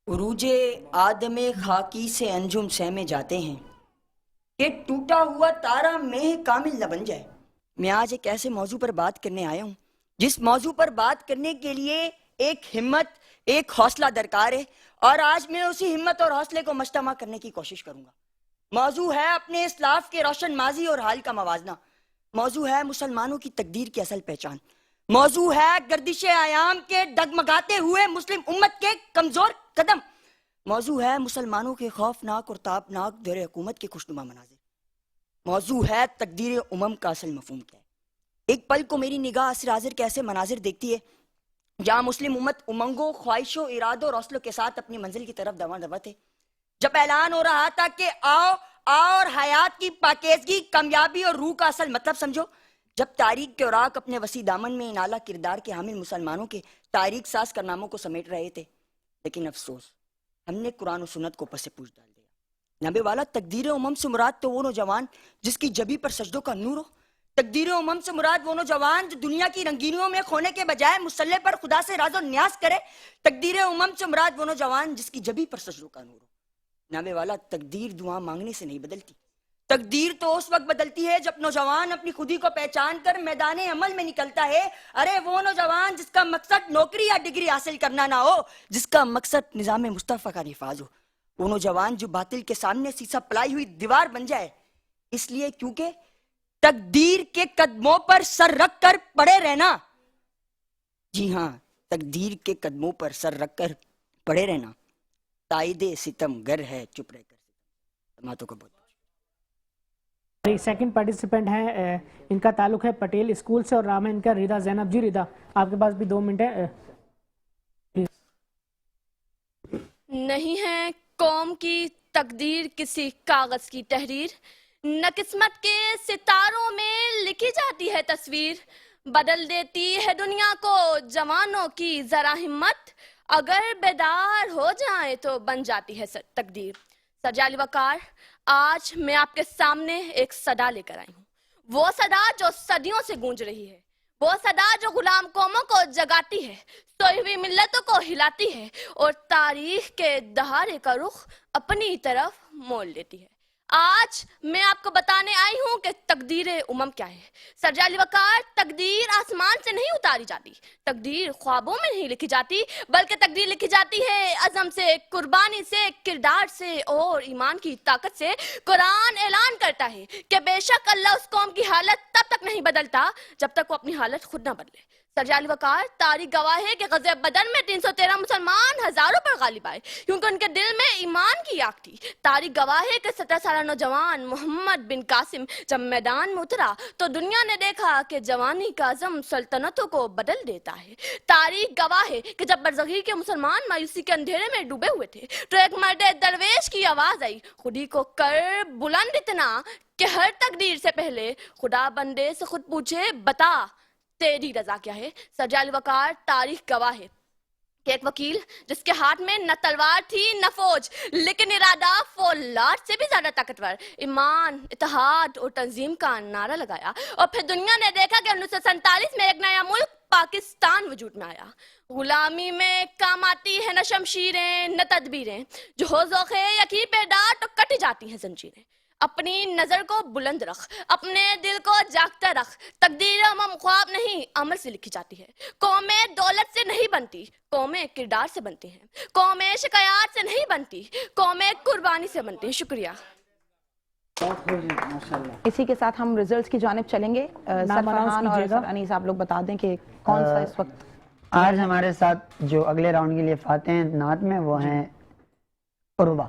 عروج آدم خاکی سے انجم سہمے جاتے ہیں کہ ٹوٹا ہوا تارا مہ کامل نہ بن جائے. میں آج ایک ایسے موضوع پر بات کرنے آیا ہوں جس موضوع پر بات کرنے کے لیے ایک ہمت، ایک حوصلہ درکار ہے، اور آج میں اسی ہمت اور حوصلے کو مجتمع کرنے کی کوشش کروں گا. موضوع ہے اپنے اسلاف کے روشن ماضی اور حال کا موازنہ. موضوع ہے مسلمانوں کی تقدیر کی اصل پہچان. موضوع ہے گردش ایام کے ڈگمگاتے ہوئے مسلم امت کے کمزور قدم. موضوع ہے مسلمانوں کے خوفناک اور تابناک دور حکومت کے خوشنما مناظر. موضوع ہے تقدیر امم کا اصل مفہوم کیا ہے. ایک پل کو میری نگاہ عصر حاضر کے ایسے مناظر دیکھتی ہے جہاں مسلم امت امنگوں، خواہشوں، ارادوں اور حوصلوں کے ساتھ اپنی منزل کی طرف دواں دوا تھے. جب اعلان ہو رہا تھا کہ آؤ اور حیات کی پاکیزگی، کامیابی اور روح کا اصل مطلب سمجھو. جب تاریخ کے اوراق اپنے وسیع دامن میں ان اعلیٰ کردار کے حامل مسلمانوں کے تاریخ ساز کارناموں کو سمیٹ رہے تھے، لیکن افسوس ہم نے قرآن و سنت کو پس پوچھ ڈال دیا. نبی والا تقدیر امم سے مراد تو وہ نوجوان جس کی جبی پر سجدوں کا نور ہو. تقدیر امم سے مراد وہ نوجوان جو دنیا کی رنگینیوں میں کھونے کے بجائے مسلح پر خدا سے راز و نیاز کرے. تقدیر امم سے مراد وہ نوجوان جس کی جبی پر سجدوں کا نور ہو. نبی والا تقدیر دعا مانگنے سے نہیں بدلتی. تقدیر تو اس وقت بدلتی ہے جب نوجوان اپنی خودی کو پہچان کر میدان عمل میں نکلتا ہے. ارے وہ نوجوان جس کا مقصد نوکری یا ڈگری حاصل کرنا نہ ہو، جس کا مقصد نظام مصطفیٰ کا نفاذ ہو. وہ نوجوان جو باطل کے سامنے سیسا پلائی ہوئی دیوار بن جائے. اس لیے کیونکہ تقدیر کے قدموں پر سر رکھ کر پڑے رہنا، جی ہاں، تقدیر کے قدموں پر سر رکھ کر پڑے رہنا تائید ستم گر ہے، چپ رہ کر سماتوں کو بہت. سیکنڈ پارٹیسپینٹ ہیں، ان کا تعلق ہے پٹیل اسکول سے اور نام ہے ان کا ردا زینب. جی ردا، آپ کے پاس بھی 2 منٹ ہے. نہیں ہے قوم کی تقدیر کسی کاغذ کی تحریر، نہ قسمت کے ستاروں میں لکھی جاتی ہے تصویر. بدل دیتی ہے دنیا کو جوانوں کی ذرا ہمت، اگر بیدار ہو جائیں تو بن جاتی ہے تقدیر. سرجالی وقار، آج میں آپ کے سامنے ایک صدا لے کر آئی ہوں. وہ صدا جو صدیوں سے گونج رہی ہے، وہ صدا جو غلام قوموں کو جگاتی ہے، سوئی ہوئی ملتوں کو ہلاتی ہے اور تاریخ کے دہارے کا رخ اپنی طرف موڑ لیتی ہے. آج میں آپ کو بتانے آئی ہوں کہ تقدیر امم کیا ہے. سرجالی وقار، تقدیر آسمان سے نہیں اتاری جاتی، تقدیر خوابوں میں نہیں لکھی جاتی، بلکہ تقدیر لکھی جاتی ہے عزم سے، قربانی سے، کردار سے اور ایمان کی طاقت سے. قرآن اعلان کرتا ہے کہ بے شک اللہ اس قوم کی حالت تب تک نہیں بدلتا جب تک وہ اپنی حالت خود نہ بدلے. سرجالی وقار، تاریخ گواہ ہے کہ غزوہ بدر میں 313 مسلمان ہزاروں پر غالب آئے کیونکہ ان کے دل میں ایمان کی آگ تھی. تاریخ گواہ ہے کہ 17 سالہ نوجوان محمد بن قاسم جب میدان میں اترا تو دنیا نے دیکھا کہ جوانی کا عزم سلطنتوں کو بدل دیتا ہے. تاریخ گواہ ہے کہ جب برزخی کے مسلمان مایوسی کے اندھیرے میں ڈوبے ہوئے تھے تو ایک مرد درویش کی آواز آئی، خودی کو کر بلند اتنا کہ ہر تقدیر سے پہلے خدا بندے سے خود پوچھے، بتا تیری رضا کیا ہے. سرجالی وقار، تاریخ گواہ ہے کہ ایک وکیل جس کے ہاتھ میں نہ تلوار تھی نہ فوج، لیکن ارادہ فولاد سے بھی زیادہ طاقتور، ایمان، اتحاد اور تنظیم کا نعرہ لگایا. اور پھر دنیا نے دیکھا کہ 1947 میں ایک نیا ملک پاکستان وجود میں آیا. غلامی میں کام آتی ہے نہ شمشیریں نہ تدبیریں، جو ہو ذوق یقین پہ ڈانٹ تو کٹی جاتی ہیں زنجیریں. اپنی نظر کو بلند رکھ، اپنے دل کو جاگتا رکھ. تقدیر امم خواب نہیں عمل سے لکھی جاتی ہے. قومیں دولت سے نہیں بنتی، قومیں کردار سے بنتی ہیں. قومیں شکایات سے نہیں بنتی، قومیں قربانی سے بنتی ہیں. شکریہ. اسی کے ساتھ ہم ریزلٹس کی جانب چلیں گے. سرفرحان اور سر انیس، آپ لوگ بتا دیں کہ کون سا اس وقت آج ہمارے ساتھ جو اگلے راؤنڈ کے لیے فاتح ہیں نعت میں، وہ ہیں عروبہ.